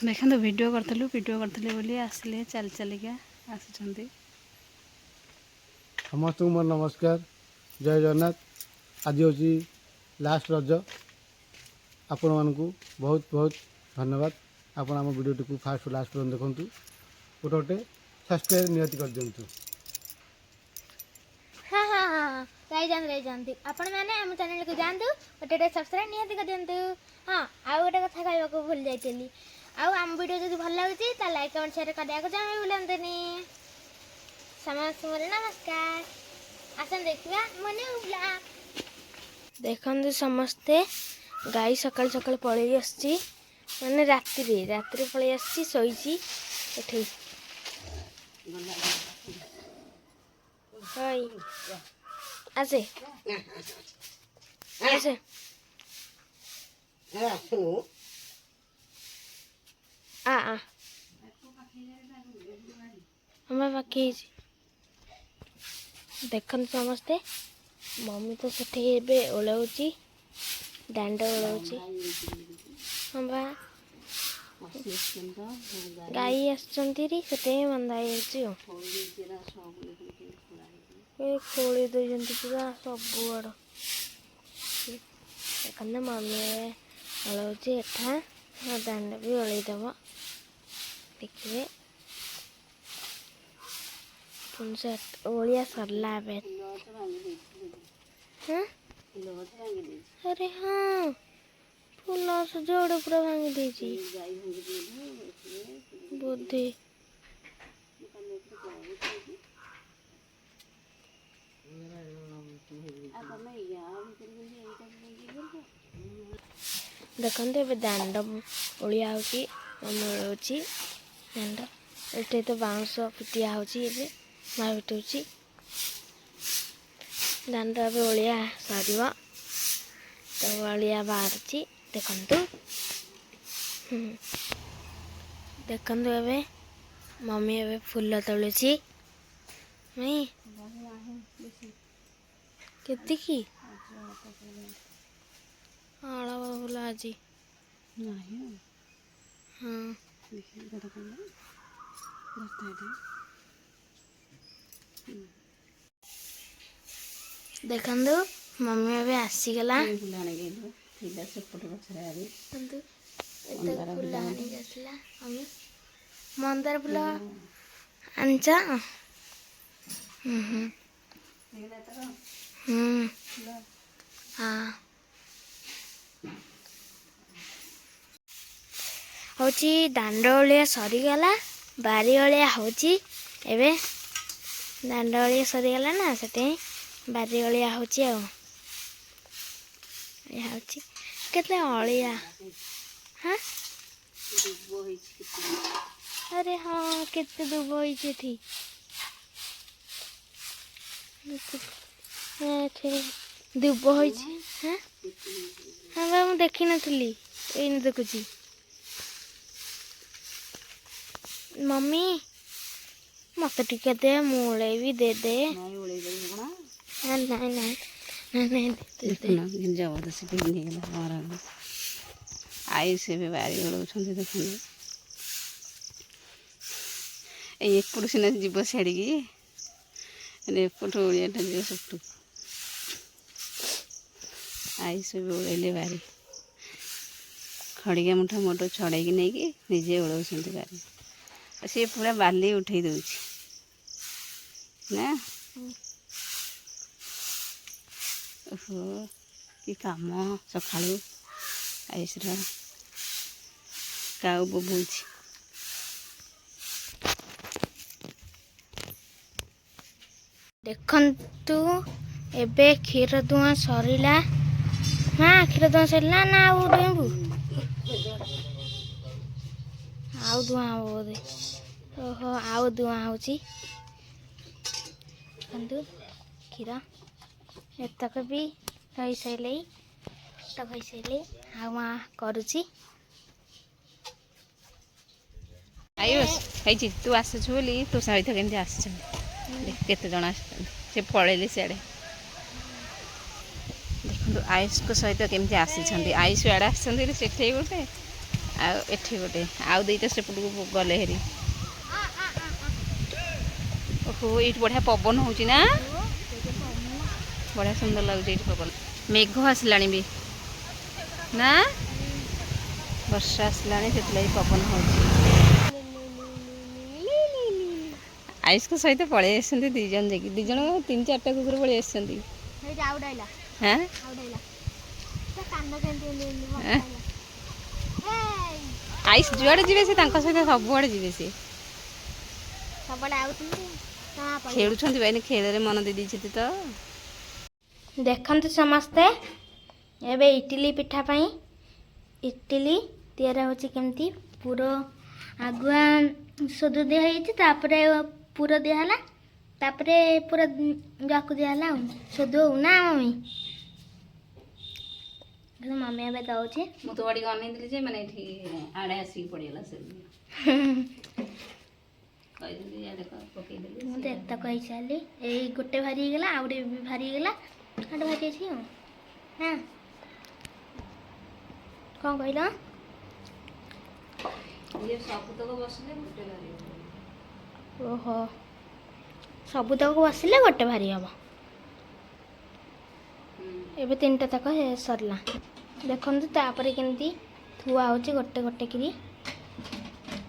देखो वीडियो करते बोली आसिले चल चलिका आसुँच समस्त मोर नमस्कार जय जगन्नाथ। आज हूँ लास्ट रज आपण मानक बहुत बहुत धन्यवाद। आपण आम वीडियो को फास्ट लास्ट पर्यटन देखु गोटे गोटे सब्सक्राइब नियति कर दिंतु। हाँ हाँ हाँ रही जानती आपण मैंने आम चैनल को जानतु गोटे गोटे सब्सक्राइब नियति कर दिंतु। हाँ आउ गोटे कथा कहवाक भूल जाइली आउ आम वीडियो जब भल लगे तो लाइक कमेंट शेयर करने को जमा भूलतनी। समस्त मोर नमस्कार आसन देखा मने उला देखते समस्ते गाई सकाल सकाल पलि आसी मैंने रात्रि पलि आसी शोची एठी हाय आसे आसे आ आ हम बाकी देखते समस्ते मम्मी तो से ओलाऊँगी दांड ओलाऊँगी। हाँ बा गाई आसुँच से बंधा खोली दे पूरा सबुआड़ देखते मम्मी ओलाऊँगी एठा दांड भी ओलैदब देखिए ओलिया सरला हाँ अरे हाँ फूल जोड़ पूरा भांगी देची बुद्धि देखते ए दांड ओलिया होची दांड ये तो बाउंस पिटिया होची माँ पिटुची दांड ए ओलिया सर तो ओलिया बाहर देखु देखु ए मम्मी ए फूल तोलुची मई केतिकी आला फूल आज हाँ देखु मम्मी ए आसीगला मंदार फूल आंच हाँ हूँ दांड ओलिया सरीगला बारी ओलिया हूँ एवं दांड ओलिया सरीगला ना से बारी ओलिया हूँ केते अलिया हाँ अरे हाँ केते दुब होती दुब हो हाँ हाँ मुझे देखी नी ये देखुची मम्मी मत टिके दे मुले भी दे दे नहीं जबरदस्ती पिकनिक आई से भी बारी ओढ़ देखते एपटू सीना जीव छाड़ी एपट ओडियाटा जीव सेपटू आई से भी ओढ़े बारी खड़िया मुठा मोटो छड़े नहीं कि निजे ओढ़ बारी सी पूरा बाली उठे दे ना ओहो कि काम सका आईसर काऊ बोबुच देखंतु एबे क्षीर दुआ सरीला हाँ क्षीर दुआ सरीला ना आउ देबू आउ दुआ बोधे ओहो आउ दुआ होची देखंतु क्षीर एतक भी हो सारे तो हो सारे आ करुची आयुष तू आसुचु बोली तू सहित केमती आस केते जन से पलैले सियाड़े देखो आयुष को सहित केमती आसी आयुष आड़े आसते गोटे ଆଉ ଏଠି ଗୋଟେ ଆଉ ଦୁଇଟା ସେପଟକୁ ଗଲେ ହେରି। ଓହୋ ଏଇଠି ବଢ଼ିଆ ପବନ ହେଉଛି ନା, ବଢ଼ିଆ ସୁନ୍ଦର ଲାଗୁଛି ଏଇଠି ପବନ। ମେଘ ଆସିଲାଣି ବି ନା, ବର୍ଷା ଆସିଲାଣି ସେଥିଲାଗି ପବନ ହେଉଛି। ଆୟୁଷଙ୍କ ସହିତ ପଳେଇ ଆସିଛନ୍ତି 2 ଜଣ ଯାଇକି, 2 ଜଣ 3-4ଟା କୁକୁର ପଳେଇ ଆସିଛନ୍ତି। ହଁ ଆୟୁଷ ଯୁଆଡ଼େ ଯିବେ ସେ ତାଙ୍କ ସହିତ ସବୁଆଡ଼େ ଯିବେ, ସେ ଖେଳୁଛନ୍ତି ବା, ଏଇନେ ଖେଳରେ ମନ ଦେଇ ଦେଇଛନ୍ତି ତ। ଦେଖନ୍ତୁ ସମସ୍ତେ, ଏବେ ଇଟିଲି ପିଠା ପାଇଁ ଇଟିଲି ତିଆରି ହେଉଛି କେମିତି। ପୁର ଆଗୁଆ ସୋଦୁ ଦିଆ ହେଇଛି, ତାପରେ ପୁର ଦିଆହେଲା, ତାପରେ ପୁରା ଯାକୁ ଦିଆହେଲା ଆଉ ସୋଦୁ ଆଉ ନା ମମି? ମମି ଏବେ ଦଉଛି। ମୁଁ ତ ବାଡ଼ିକି ଅନେଇଥିଲି ଯେ ମାନେ ଏଠି ଆଡ଼େ ଆସିକି ପଡ଼ିଗଲା ସେ କହିଦେଲି ଇଆଡ଼େ ପକେଇଦେଲି। ମୁଁ ତ ଏତେ କହିସାରିଲି, ଏଇ ଗୋଟେ ଭାରି ହେଇଗଲା, ଆଉ ଗୋଟେ ବି ଭାରି ହେଇଗଲା, ଗୋଟେ ଭାରି ଅଛି ଆଉ। ହଁ କ'ଣ କହିଲ? ଇଏ ସବୁତକ ବସିଲେ ଗୋଟେ ବାହାରିବ। ଓହୋ, ସବୁତକ ବସିଲେ ଗୋଟେ ଭାରି ହବ। ଏବେ 3ଟା ତକ ସରିଲା। ଦେଖନ୍ତୁ ତାପରେ କେମିତି ଥୁଆ ହେଉଛି ଗୋଟେ ଗୋଟେ କିରି,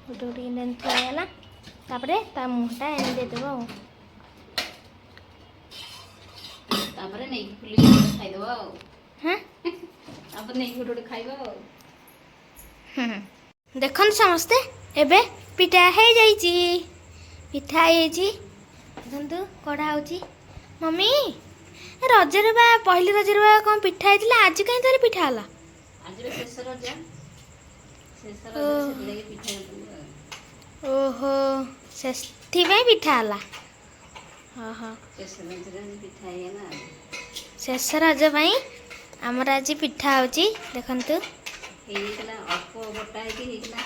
ଗୋଟେ ଗୋଟେ କିରି ଥୁଆ ହେଇଗଲା। ତାପରେ ତା ମୁହଁଟା ଏମିତି ଦେଇଦେବ ଆଉ। ତାପରେ ନେଇକି ଫୁଲିକି ଖାଇଦେବ ଆଉ। ହଁ ତାପରେ ନେଇକି ଗୋଟେ ଖାଇବ ଆଉ। ଦେଖନ୍ତୁ ସମସ୍ତେ, ଏବେ ପିଠା ହେଇଯାଇଛି, ପିଠା ହେଇଯାଇଛି। ଦେଖନ୍ତୁ କଢ଼ା ହେଉଛି। ମମି ରଜରେ ବା, ପହିଲି ରଜରେ ବା କ'ଣ ପିଠା ହେଇଥିଲା, ଆଜି କାହିଁ ତାର ପିଠା ହେଲା? ଆଜି ବା ଶେଷ ରଜ, ସେଥିଲାଗି ପିଠା ହେଇଥିଲା। ଓହୋ, ସେଥିପାଇଁ ପିଠା ହେଲା। ଓହୋ, ଶେଷ ରଜରେ ପିଠା ହେଇଗଲା। ଶେଷ ରଜ ପାଇଁ ଆମର ଆଜି ପିଠା ହେଉଛି। ଦେଖନ୍ତୁ ହେଇଯାଇଥିଲା, ଅଳ୍ପ ବଟା ହେଇକି ହେଇଥିଲା।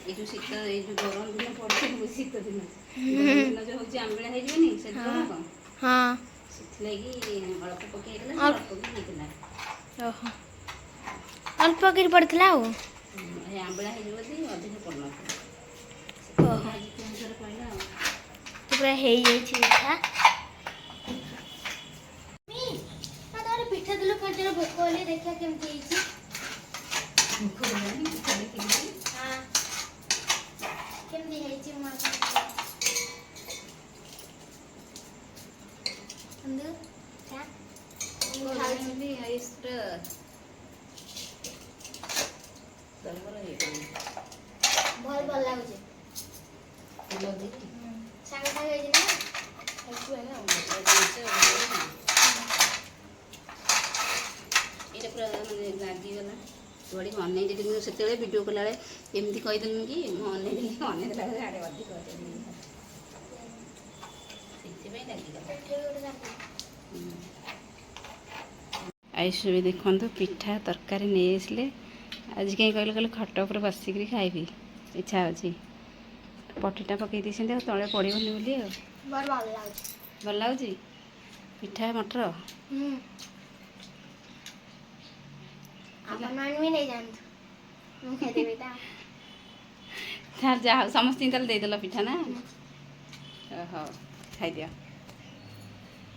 ଏଇ ଯେଉଁ ଶୀତ, ଏଇ ଯେଉଁ ଗରମ ଦିନ ପଡ଼ିଛି, ଶୀତ ଦିନ ଗରମ ଦିନ ଯେଉଁ ହେଉଛି ଆମ୍ବିଳା ହେଇଯିବନି ସେଦିନ କ'ଣ, ହଁ ସେଥିଲାଗି ଅଳ୍ପ ପକେଇଥିଲା, ଅଳ୍ପ ବି ହେଇଥିଲା। ଓହୋ, ଅଳ୍ପ କରି ପଡ଼ିଥିଲା ଆଉ। ଏ ଆମ୍ବିଳା ହେଇଯିବ ଯଦି ଅଧିକ ପଡ଼ିନଥିଲା। ଓହୋ, କହିଲା ଆଉ ପୁରା ହେଇଯାଇଛି ପିଠା। ପିଠା ଦେଲୁ ପାଞ୍ଚ ଭୋକ ହେଲେ ଦେଖିବା କେମିତି ହେଇଛି। କେମିତି ହେଇଛି ମୁଁ ଭଲ ଲାଗୁଛି, ସାଙ୍ଗେ ସାଙ୍ଗେ ହେଇଛି ନା। ଏଇଟା ପୁରା ମାନେ ଲାଗିଗଲା। ତୋଡ଼ିକି ଅନେଇଥିଲି, କିନ୍ତୁ ସେତେବେଳେ ଭିଡ଼ିଓ କଲାବେଳେ ଏମିତି କହିଦେଲିନି କି ମୁଁ ଅନେଇଥିଲି, ଅନେଇଥିଲା ବେଳେ ଆଡ଼େ ଅଧିକ ସେଥିପାଇଁ ଲାଗିଗଲା। ଆୟୁଷ ବି ଦେଖନ୍ତୁ ପିଠା ତରକାରୀ ନେଇ ଆସିଲେ। ଆଜି କାହିଁ କହିଲେ ଖଟ ଉପରେ ବସିକିରି ଖାଇବି, ଇଚ୍ଛା ହେଉଛି। ପଟିଟା ପକେଇ ଦେଇଛନ୍ତି ଆଉ ତଳେ ପଡ଼ିବନି ବୋଲି ଆଉ। ଭଲ ଲାଗୁଛି, ଭଲ ଲାଗୁଛି ପିଠା ମଟର। ଆପଣମାନେ ବି ନେଇଯାଆନ୍ତୁ, ମୁଁ ଖାଇଦେବି ତା। ଯାହା ହଉ ସମସ୍ତଙ୍କୁ ତାହେଲେ ଦେଇଦେଲ ପିଠା ନା। ହଉ ଖାଇଦିଅ।